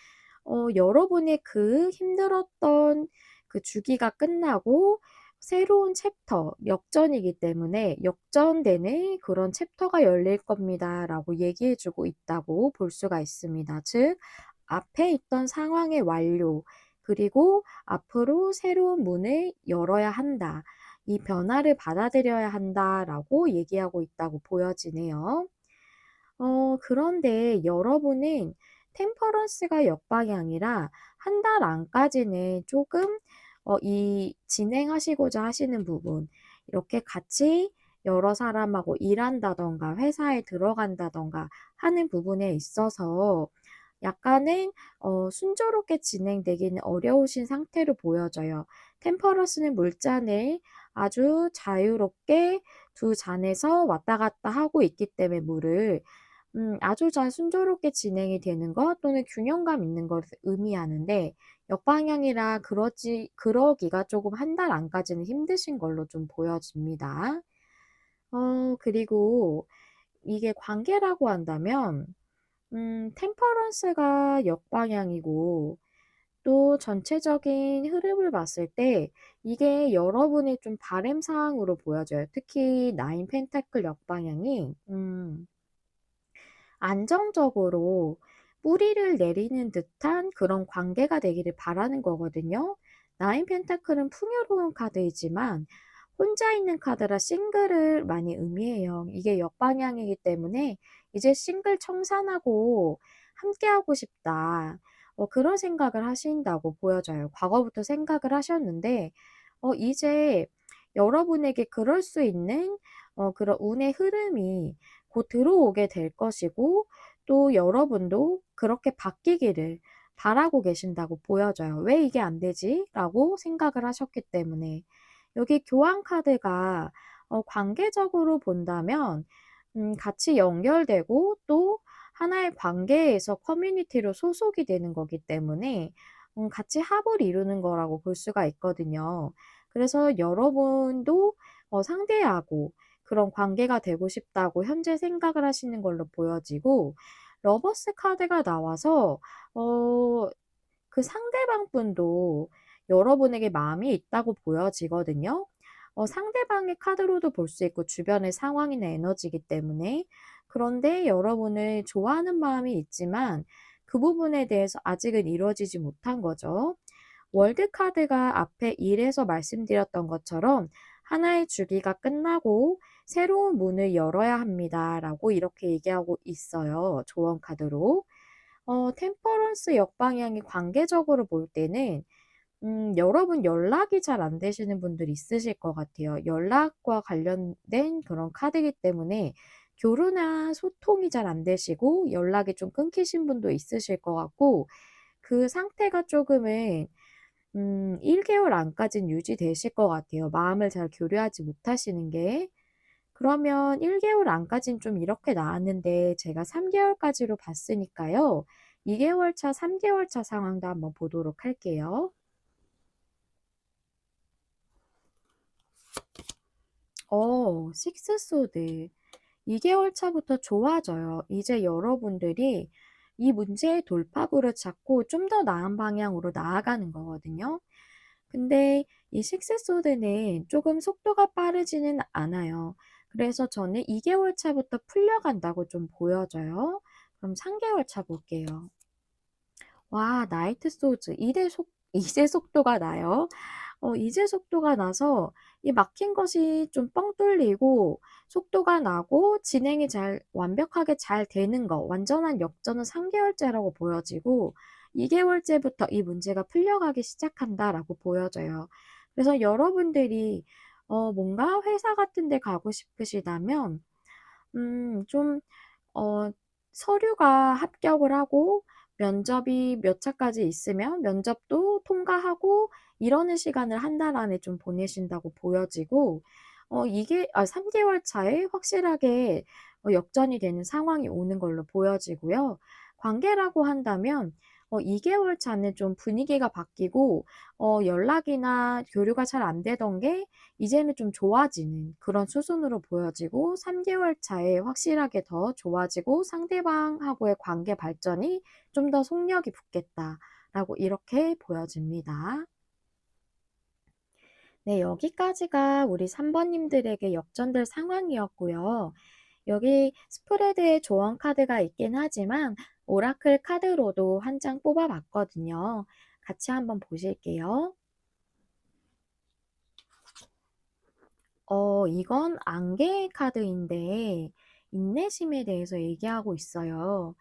여러분의 그 힘들었던 그 주기가 끝나고 새로운 챕터, 역전이기 때문에 역전되는 그런 챕터가 열릴 겁니다라고 얘기해 주고 있다고 볼 수가 있습니다. 즉, 앞에 있던 상황의 완료, 그리고 앞으로 새로운 문을 열어야 한다. 이 변화를 받아들여야 한다라고 얘기하고 있다고 보여지네요. 그런데 여러분은 템퍼런스가 역방향이라 한 달 안까지는 조금 이 진행하시고자 하시는 부분 이렇게 같이 여러 사람하고 일한다든가 회사에 들어간다든가 하는 부분에 있어서 약간은 순조롭게 진행되기는 어려우신 상태로 보여져요. 템퍼런스는 물잔을 아주 자유롭게 두 잔에서 왔다 갔다 하고 있기 때문에 물을 아주 잘 순조롭게 진행이 되는 것 또는 균형감 있는 것을 의미하는데 역방향이라 그러기가 조금 한 달 안까지는 힘드신 걸로 좀 보여집니다. 그리고 이게 관계라고 한다면 템퍼런스가 역방향이고 또 전체적인 흐름을 봤을 때 이게 여러분의 좀 바램 사항으로 보여져요. 특히 나인 펜타클 역방향이 안정적으로 뿌리를 내리는 듯한 그런 관계가 되기를 바라는 거거든요. 나인 펜타클은 풍요로운 카드이지만 혼자 있는 카드라 싱글을 많이 의미해요. 이게 역방향이기 때문에 이제 싱글 청산하고 함께하고 싶다. 그런 생각을 하신다고 보여져요. 과거부터 생각을 하셨는데, 이제 여러분에게 그럴 수 있는 그런 운의 흐름이 곧 들어오게 될 것이고 또 여러분도 그렇게 바뀌기를 바라고 계신다고 보여져요. '왜 이게 안 되지?' 라고 생각을 하셨기 때문에. 여기 교환 카드가 관계적으로 본다면 같이 연결되고 또 하나의 관계에서 커뮤니티로 소속이 되는 거기 때문에 같이 합을 이루는 거라고 볼 수가 있거든요. 그래서 여러분도 상대하고 그런 관계가 되고 싶다고 현재 생각을 하시는 걸로 보여지고 러버스 카드가 나와서 어 그 상대방 분도 여러분에게 마음이 있다고 보여지거든요. 상대방의 카드로도 볼 수 있고 주변의 상황이나 에너지이기 때문에. 그런데 여러분을 좋아하는 마음이 있지만 그 부분에 대해서 아직은 이루어지지 못한 거죠. 월드 카드가 앞에 1에서 말씀드렸던 것처럼 하나의 주기가 끝나고 새로운 문을 열어야 합니다라고 이렇게 얘기하고 있어요. 조언 카드로. 템퍼런스 역방향이 관계적으로 볼 때는 여러분 연락이 잘 안 되시는 분들이 있으실 것 같아요. 연락과 관련된 그런 카드이기 때문에 교류나 소통이 잘 안 되시고 연락이 좀 끊기신 분도 있으실 것 같고 그 상태가 조금은 1개월 안까진 유지되실 것 같아요, 마음을 잘 교류하지 못하시는 게. 그러면 1개월 안까진 좀 이렇게 나왔는데 제가 3개월까지로 봤으니까요. 2개월 차, 3개월 차 상황도 한번 보도록 할게요. 식스 소드. 2개월 차부터 좋아져요. 이제 여러분들이 이 문제의 돌파구를 찾고 좀 더 나은 방향으로 나아가는 거거든요. 근데 이 식스소드는 조금 속도가 빠르지는 않아요. 그래서 저는 2개월 차부터 풀려간다고 좀 보여져요. 그럼 3개월 차 볼게요. 와, 나이트 소즈. 이제 속도가 나요. 이제 속도가 나서 이 막힌 것이 좀 뻥 뚫리고 속도가 나고 진행이 잘 완벽하게 잘 되는 거 완전한 역전은 3개월째라고 보여지고 2개월째부터 이 문제가 풀려가기 시작한다라고 보여져요. 그래서 여러분들이 뭔가 회사 같은 데 가고 싶으시다면 좀 어 서류가 합격을 하고 면접이 몇 차까지 있으면 면접도 통과하고 이러는 시간을 한 달 안에 좀 보내신다고 보여지고 이게 3 개월 차에 확실하게 역전이 되는 상황이 오는 걸로 보여지고요. 관계라고 한다면 2 개월 차는 좀 분위기가 바뀌고 연락이나 교류가 잘 안 되던 게 이제는 좀 좋아지는 그런 수순으로 보여지고 3 개월 차에 확실하게 더 좋아지고 상대방하고의 관계 발전이 좀 더 속력이 붙겠다라고 이렇게 보여집니다. 네, 여기까지가 우리 3번 님들에게 역전될 상황이었고요. 여기 스프레드에 조언 카드가 있긴 하지만 오라클 카드로도 한 장 뽑아 봤거든요. 같이 한번 보실게요. 이건 안개 카드인데 인내심에 대해서 얘기하고 있어요.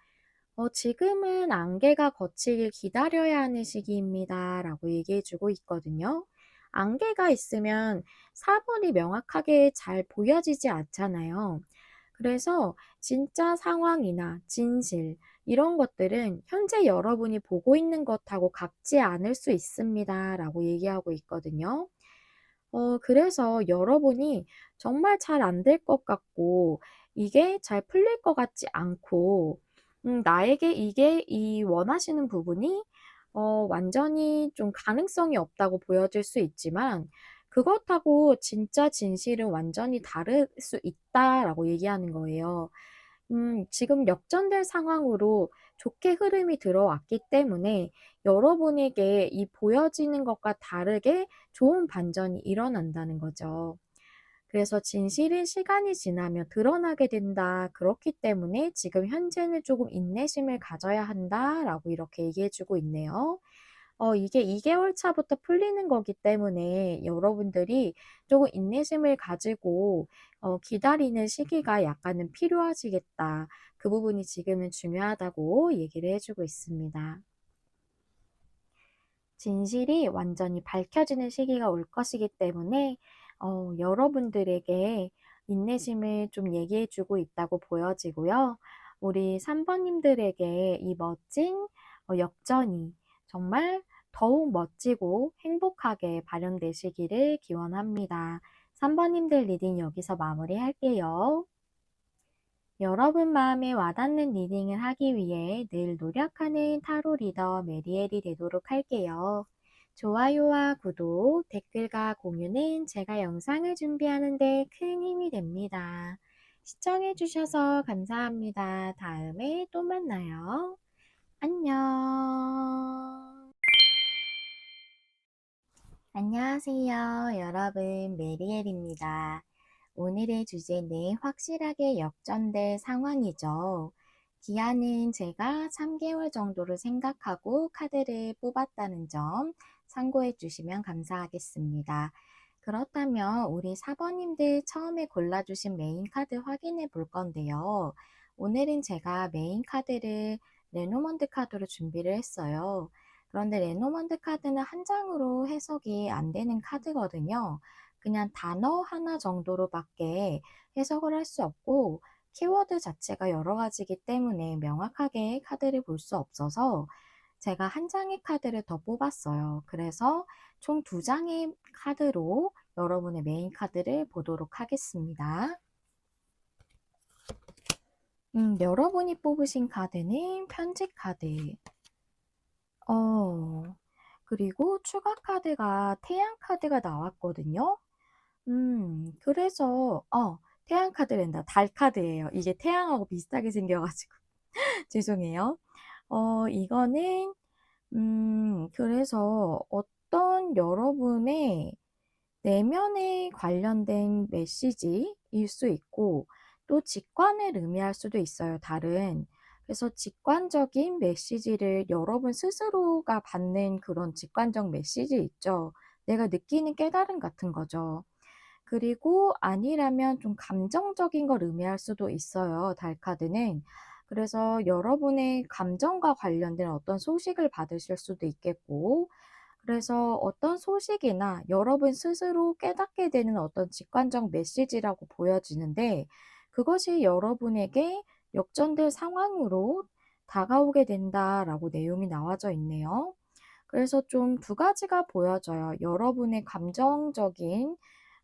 지금은 안개가 걷히길 기다려야 하는 시기입니다. 라고 얘기해 주고 있거든요. 안개가 있으면 4번이 명확하게 잘 보여지지 않잖아요. 그래서 진짜 상황이나 진실, 이런 것들은 현재 여러분이 보고 있는 것하고 같지 않을 수 있습니다. 라고 얘기하고 있거든요. 그래서 여러분이 정말 잘 안 될 것 같고, 이게 잘 풀릴 것 같지 않고, 나에게 이게 이 원하시는 부분이 완전히 좀 가능성이 없다고 보여질 수 있지만, 그것하고 진짜 진실은 완전히 다를 수 있다라고 얘기하는 거예요. 지금 역전될 상황으로 좋게 흐름이 들어왔기 때문에 여러분에게 이 보여지는 것과 다르게 좋은 반전이 일어난다는 거죠. 그래서 진실은 시간이 지나면 드러나게 된다. 그렇기 때문에 지금 현재는 조금 인내심을 가져야 한다라고 이렇게 얘기해 주고 있네요. 이게 2개월 차부터 풀리는 거기 때문에 여러분들이 조금 인내심을 가지고 기다리는 시기가 약간은 필요하시겠다. 그 부분이 지금은 중요하다고 얘기를 해 주고 있습니다. 진실이 완전히 밝혀지는 시기가 올 것이기 때문에 여러분들에게 인내심을 좀 얘기해 주고 있다고 보여지고요. 우리 3번님들에게 이 멋진 역전이 정말 더욱 멋지고 행복하게 발현되시기를 기원합니다. 3번님들 리딩 여기서 마무리할게요. 여러분 마음에 와닿는 리딩을 하기 위해 늘 노력하는 타로 리더 메리엘이 되도록 할게요. 좋아요와 구독, 댓글과 공유는 제가 영상을 준비하는 데 큰 힘이 됩니다. 시청해주셔서 감사합니다. 다음에 또 만나요. 안녕. 안녕하세요. 여러분, 메리엘입니다. 오늘의 주제는 확실하게 역전될 상황이죠. 기한은 제가 3개월 정도를 생각하고 카드를 뽑았다는 점 참고해 주시면 감사하겠습니다. 그렇다면 우리 4번님들 처음에 골라주신 메인 카드 확인해 볼 건데요. 오늘은 제가 메인 카드를 레노먼드 카드로 준비를 했어요. 그런데 레노먼드 카드는 한 장으로 해석이 안 되는 카드거든요. 그냥 단어 하나 정도로밖에 해석을 할 수 없고 키워드 자체가 여러 가지이기 때문에 명확하게 카드를 볼 수 없어서 제가 한 장의 카드를 더 뽑았어요. 그래서 총 2장의 카드로 여러분의 메인 카드를 보도록 하겠습니다. 여러분이 뽑으신 카드는 편지 카드. 그리고 추가 카드가 태양 카드가 나왔거든요. 그래서 태양 카드랜다. 달 카드예요. 이게 태양하고 비슷하게 생겨가지고 죄송해요. 이거는 그래서 어떤 여러분의 내면에 관련된 메시지일 수 있고 또 직관을 의미할 수도 있어요, 달은. 그래서 직관적인 메시지를 여러분 스스로가 받는 그런 직관적 메시지 있죠. 내가 느끼는 깨달음 같은 거죠. 그리고 아니라면 좀 감정적인 걸 의미할 수도 있어요, 달 카드는. 그래서 여러분의 감정과 관련된 어떤 소식을 받으실 수도 있겠고, 그래서 어떤 소식이나 여러분 스스로 깨닫게 되는 어떤 직관적 메시지라고 보여지는데, 그것이 여러분에게 역전될 상황으로 다가오게 된다라고 내용이 나와져 있네요. 그래서 좀 두 가지가 보여져요. 여러분의 감정적인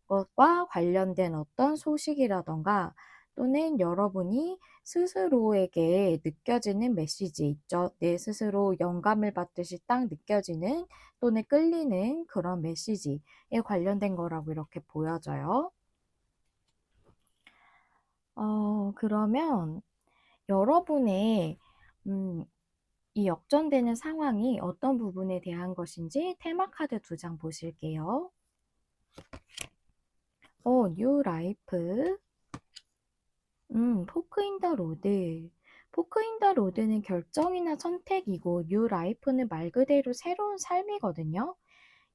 것과 관련된 어떤 소식이라던가 또는 여러분이 스스로에게 느껴지는 메시지 있죠. 내 스스로 영감을 받듯이 딱 느껴지는 또는 끌리는 그런 메시지에 관련된 거라고 이렇게 보여져요. 그러면 여러분의 이 역전되는 상황이 어떤 부분에 대한 것인지 테마 카드 2장 보실게요. 뉴 라이프. 포크 인 더 로드. 포크 인 더 로드는 결정이나 선택이고 뉴 라이프는 말 그대로 새로운 삶이거든요.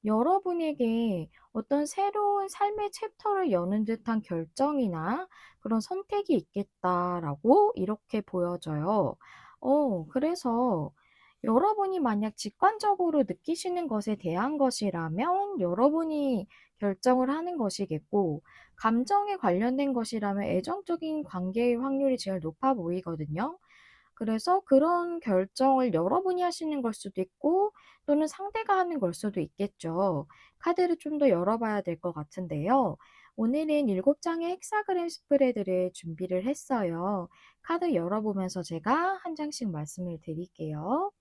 여러분에게 어떤 새로운 삶의 챕터를 여는 듯한 결정이나 그런 선택이 있겠다라고 이렇게 보여져요. 그래서 여러분이 만약 직관적으로 느끼시는 것에 대한 것이라면 여러분이 결정을 하는 것이겠고, 감정에 관련된 것이라면 애정적인 관계의 확률이 제일 높아 보이거든요. 그래서 그런 결정을 여러분이 하시는 걸 수도 있고 또는 상대가 하는 걸 수도 있겠죠. 카드를 좀 더 열어봐야 될 것 같은데요. 오늘은 7장의 헥사그램 스프레드를 준비를 했어요. 카드 열어보면서 제가 한 장씩 말씀을 드릴게요.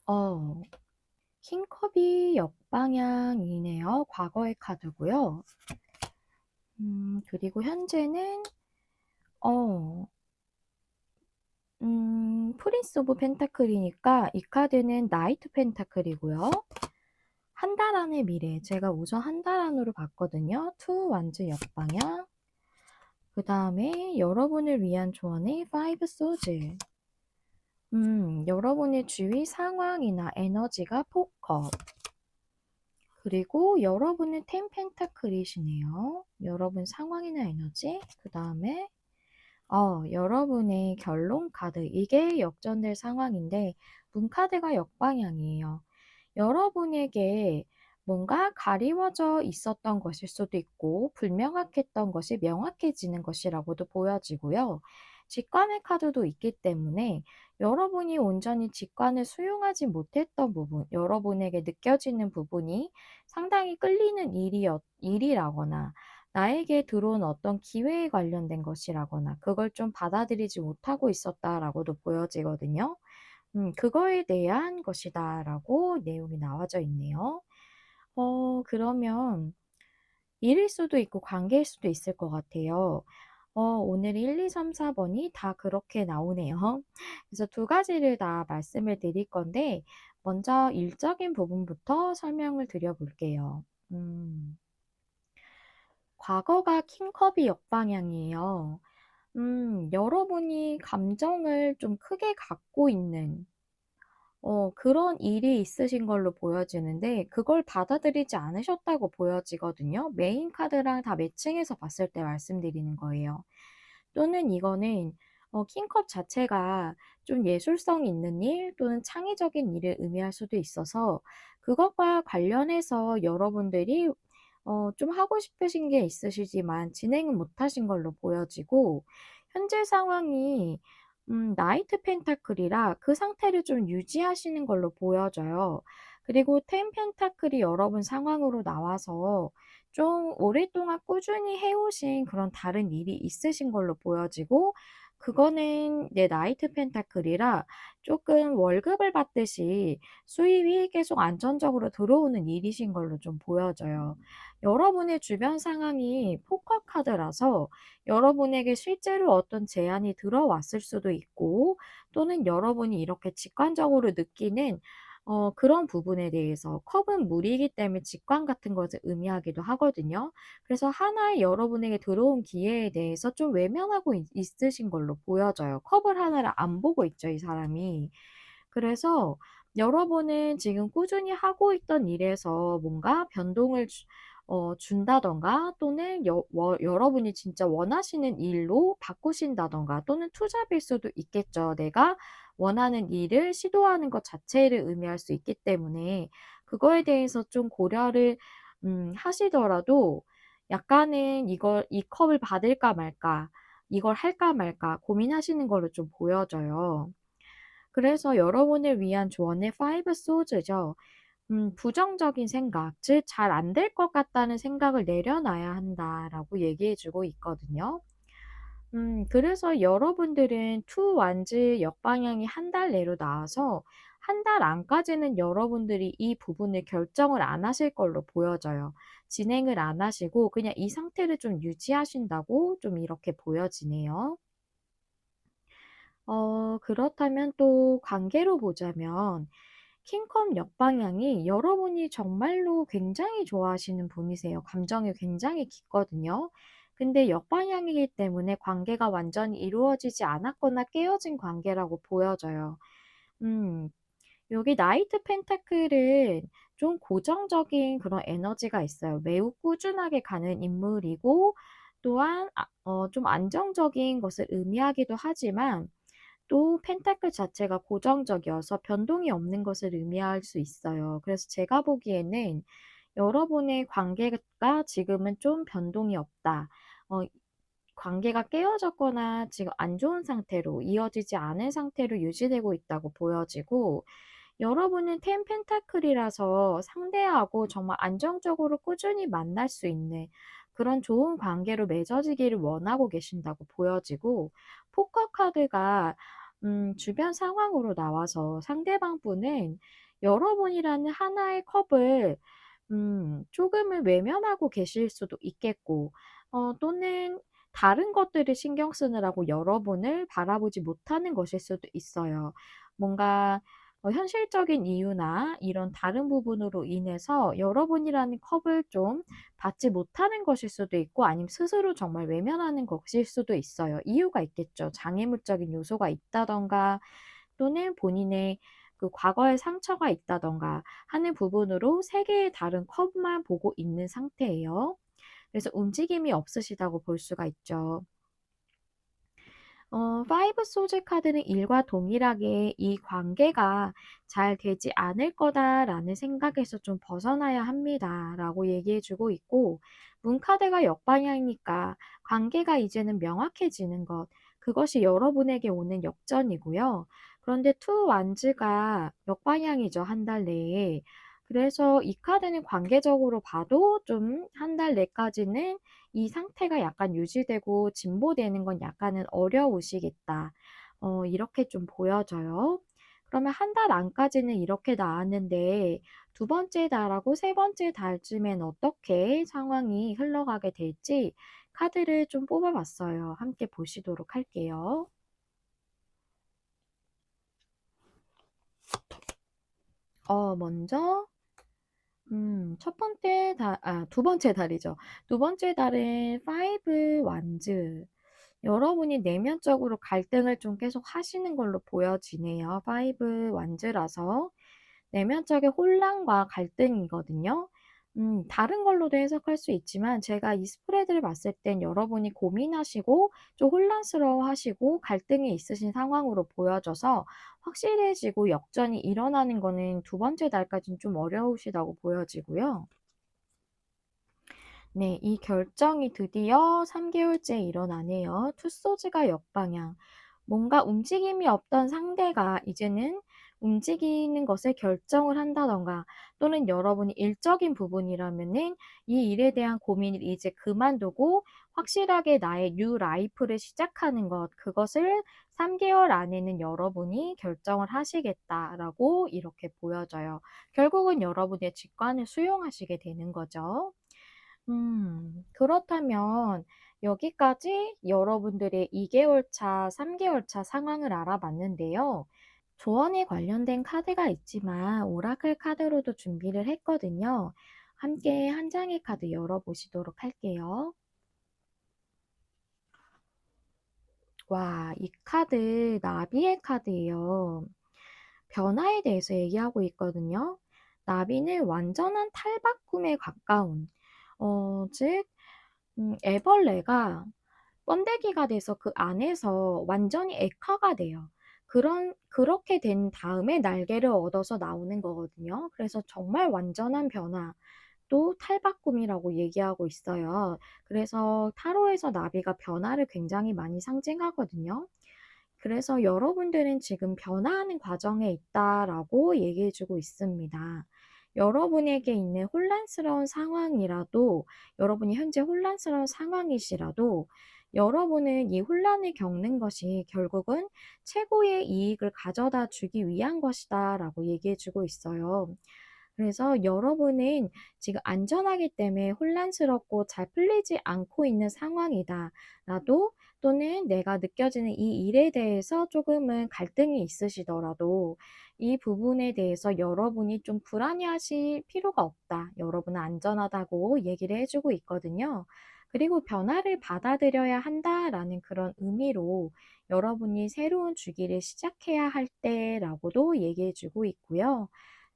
어, 킹컵이 역방향이네요. 과거의 카드고요. 그리고 현재는 어, 프린스 오브 펜타클이니까 이 카드는 나이트 펜타클이고요. 한 달 안의 미래. 제가 우선 한 달 안으로 봤거든요. 투 완즈 역방향. 그 다음에 여러분을 위한 조언의 파이브 소즈. 여러분의 주위 상황이나 에너지가 포커. 그리고 여러분의 텐 펜타클이시네요. 여러분 상황이나 에너지. 그 다음에 여러분의 결론 카드. 이게 역전될 상황인데, 문 카드가 역방향이에요. 여러분에게 뭔가 가리워져 있었던 것일 수도 있고, 불명확했던 것이 명확해지는 것이라고도 보여지고요. 직관의 카드도 있기 때문에 여러분이 온전히 직관을 수용하지 못했던 부분, 여러분에게 느껴지는 부분이 상당히 끌리는 일이라거나, 나에게 들어온 어떤 기회에 관련된 것이라거나 그걸 좀 받아들이지 못하고 있었다라고도 보여지거든요. 그거에 대한 것이다라고 내용이 나와져 있네요. 그러면 일일 수도 있고 관계일 수도 있을 것 같아요. 오늘 1, 2, 3, 4번이 다 그렇게 나오네요. 그래서 두 가지를 다 말씀을 드릴 건데, 먼저 일적인 부분부터 설명을 드려볼게요. 과거가 킹컵이 역방향이에요. 여러분이 감정을 좀 크게 갖고 있는 그런 일이 있으신 걸로 보여지는데 그걸 받아들이지 않으셨다고 보여지거든요. 메인 카드랑 다 매칭해서 봤을 때 말씀드리는 거예요. 또는 이거는 킹컵 자체가 좀 예술성 있는 일 또는 창의적인 일을 의미할 수도 있어서 그것과 관련해서 여러분들이 좀 하고 싶으신 게 있으시지만 진행은 못 하신 걸로 보여지고 현재 상황이 나이트 펜타클이라 그 상태를 좀 유지하시는 걸로 보여져요. 그리고 텐 펜타클이 여러분 상황으로 나와서 좀 오랫동안 꾸준히 해오신 그런 다른 일이 있으신 걸로 보여지고 그거는 나이트 펜타클이라 조금 월급을 받듯이 수입이 계속 안정적으로 들어오는 일이신 걸로 좀 보여져요. 여러분의 주변 상황이 포커 카드라서 여러분에게 실제로 어떤 제안이 들어왔을 수도 있고 또는 여러분이 이렇게 직관적으로 느끼는 그런 부분에 대해서 컵은 물이기 때문에 직관 같은 것을 의미하기도 하거든요. 그래서 하나의 여러분에게 들어온 기회에 대해서 좀 외면하고 있으신 걸로 보여져요. 컵을 하나를 안 보고 있죠, 이 사람이. 그래서 여러분은 지금 꾸준히 하고 있던 일에서 뭔가 변동을 준다던가 또는 여러분이 진짜 원하시는 일로 바꾸신다던가 또는 투잡일 수도 있겠죠. 내가 원하는 일을 시도하는 것 자체를 의미할 수 있기 때문에 그거에 대해서 좀 고려를 하시더라도 약간은 이 컵을 받을까 말까, 이걸 할까 말까 고민하시는 걸로 좀 보여져요. 그래서 여러분을 위한 조언의 파이브 소즈죠. 부정적인 생각, 즉 잘 안 될 것 같다는 생각을 내려놔야 한다라고 얘기해 주고 있거든요. 그래서 여러분들은 투 완즈 역방향이 한 달 내로 나와서 한 달 안까지는 여러분들이 이 부분을 결정을 안 하실 걸로 보여져요. 진행을 안 하시고 그냥 이 상태를 좀 유지하신다고 좀 이렇게 보여지네요. 그렇다면 또 관계로 보자면 킹컵 역방향이 여러분이 정말로 굉장히 좋아하시는 분이세요. 감정이 굉장히 깊거든요. 근데 역방향이기 때문에 관계가 완전히 이루어지지 않았거나 깨어진 관계라고 보여져요. 음, 여기 나이트 펜타클은 좀 고정적인 그런 에너지가 있어요. 매우 꾸준하게 가는 인물이고 또한 좀 안정적인 것을 의미하기도 하지만 또 펜타클 자체가 고정적이어서 변동이 없는 것을 의미할 수 있어요. 그래서 제가 보기에는 여러분의 관계가 지금은 좀 변동이 없다. 어 관계가 깨어졌거나 지금 안 좋은 상태로 이어지지 않은 상태로 유지되고 있다고 보여지고, 여러분은 텐 펜타클이라서 상대하고 정말 안정적으로 꾸준히 만날 수 있는 그런 좋은 관계로 맺어지기를 원하고 계신다고 보여지고, 포커 카드가 주변 상황으로 나와서 상대방 분은 여러분이라는 하나의 컵을 조금은 외면하고 계실 수도 있겠고, 또는 다른 것들을 신경 쓰느라고 여러분을 바라보지 못하는 것일 수도 있어요. 뭔가 현실적인 이유나 이런 다른 부분으로 인해서 여러분이라는 컵을 좀 받지 못하는 것일 수도 있고, 아니면 스스로 정말 외면하는 것일 수도 있어요. 이유가 있겠죠. 장애물적인 요소가 있다든가 또는 본인의 그 과거의 상처가 있다든가 하는 부분으로 세 개의 다른 컵만 보고 있는 상태예요. 그래서 움직임이 없으시다고 볼 수가 있죠. 파이브 소즈 카드는 일과 동일하게 '이 관계가 잘 되지 않을 거다.'라는 생각에서 좀 벗어나야 합니다.'라고 얘기해 주고 있고, 문 카드가 역방향이니까 관계가 이제는 명확해지는 것, 그것이 여러분에게 오는 역전이고요. 그런데 투 완즈가 역방향이죠, 한 달 내에. 그래서 이 카드는 관계적으로 봐도 좀 한 달 내까지는 이 상태가 약간 유지되고 진보되는 건 약간은 어려우시겠다. 이렇게 좀 보여져요. 그러면 한 달 안까지는 이렇게 나왔는데 두 번째 달하고 세 번째 달쯤엔 어떻게 상황이 흘러가게 될지 카드를 좀 뽑아 봤어요. 함께 보시도록 할게요. 먼저 첫 번째 달, 두 번째 달이죠. 두 번째 달은 파이브 완즈. 여러분이 내면적으로 갈등을 좀 계속 하시는 걸로 보여지네요. 파이브 완즈라서 내면적인 혼란과 갈등이거든요. 다른 걸로도 해석할 수 있지만 제가 이 스프레드를 봤을 땐 여러분이 고민하시고 좀 혼란스러워하시고 갈등이 있으신 상황으로 보여져서 확실해지고 역전이 일어나는 거는 두 번째 달까지는 좀 어려우시다고 보여지고요. 네, 이 결정이 드디어 3개월째 일어나네요. 투소즈가 역방향. 뭔가 움직임이 없던 상대가 이제는 움직이는 것에 결정을 한다던가, 또는 여러분이 일적인 부분이라면은 이 일에 대한 고민을 이제 그만두고 확실하게 나의 뉴 라이프를 시작하는 것, 그것을 3개월 안에는 여러분이 결정을 하시겠다라고 이렇게 보여져요. 결국은 여러분의 직관을 수용하시게 되는 거죠. 그렇다면 여기까지 여러분들의 2개월 차, 3개월 차 상황을 알아봤는데요. 조언에 관련된 카드가 있지만 오라클 카드로도 준비를 했거든요. 함께 한 장의 카드 열어보시도록 할게요. 와, 이 카드 나비의 카드예요. 변화에 대해서 얘기하고 있거든요. 나비는 완전한 탈바꿈에 가까운, 즉 애벌레가 번데기가 돼서 그 안에서 완전히 액화가 돼요. 그렇게 된 다음에 날개를 얻어서 나오는 거거든요. 그래서 정말 완전한 변화, 또 탈바꿈이라고 얘기하고 있어요. 그래서 타로에서 나비가 변화를 굉장히 많이 상징하거든요. 그래서 여러분들은 지금 변화하는 과정에 있다라고 얘기해 주고 있습니다. 여러분에게 있는 혼란스러운 상황이라도, 여러분이 현재 혼란스러운 상황이시라도, 여러분은 이 혼란을 겪는 것이 결국은 최고의 이익을 가져다 주기 위한 것이다 라고 얘기해 주고 있어요. 그래서 여러분은 지금 안전하기 때문에 혼란스럽고 잘 풀리지 않고 있는 상황이다 라도, 또는 내가 느껴지는 이 일에 대해서 조금은 갈등이 있으시더라도 이 부분에 대해서 여러분이 좀 불안해하실 필요가 없다. 여러분은 안전하다고 얘기를 해주고 있거든요. 그리고 변화를 받아들여야 한다라는 그런 의미로 여러분이 새로운 주기를 시작해야 할 때라고도 얘기해 주고 있고요.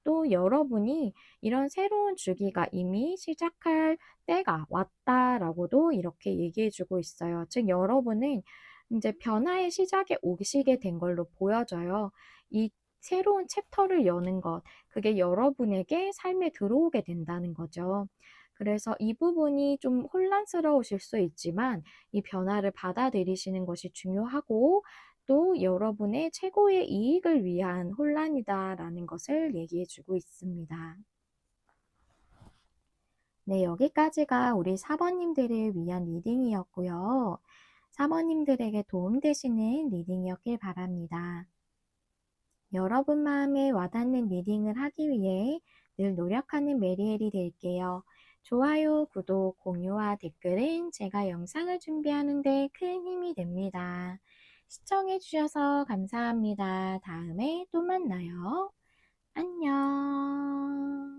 또 여러분이 이런 새로운 주기가 이미 시작할 때가 왔다라고도 이렇게 얘기해 주고 있어요. 즉 여러분은 이제 변화의 시작에 오시게 된 걸로 보여져요. 이 새로운 챕터를 여는 것, 그게 여러분에게 삶에 들어오게 된다는 거죠. 그래서 이 부분이 좀 혼란스러우실 수 있지만 이 변화를 받아들이시는 것이 중요하고 또 여러분의 최고의 이익을 위한 혼란이다라는 것을 얘기해 주고 있습니다. 네, 여기까지가 우리 사번님들을 위한 리딩이었고요. 사번님들에게 도움되시는 리딩이었길 바랍니다. 여러분 마음에 와닿는 리딩을 하기 위해 늘 노력하는 메리엘이 될게요. 좋아요, 구독, 공유와 댓글은 제가 영상을 준비하는 데 큰 힘이 됩니다. 시청해주셔서 감사합니다. 다음에 또 만나요. 안녕.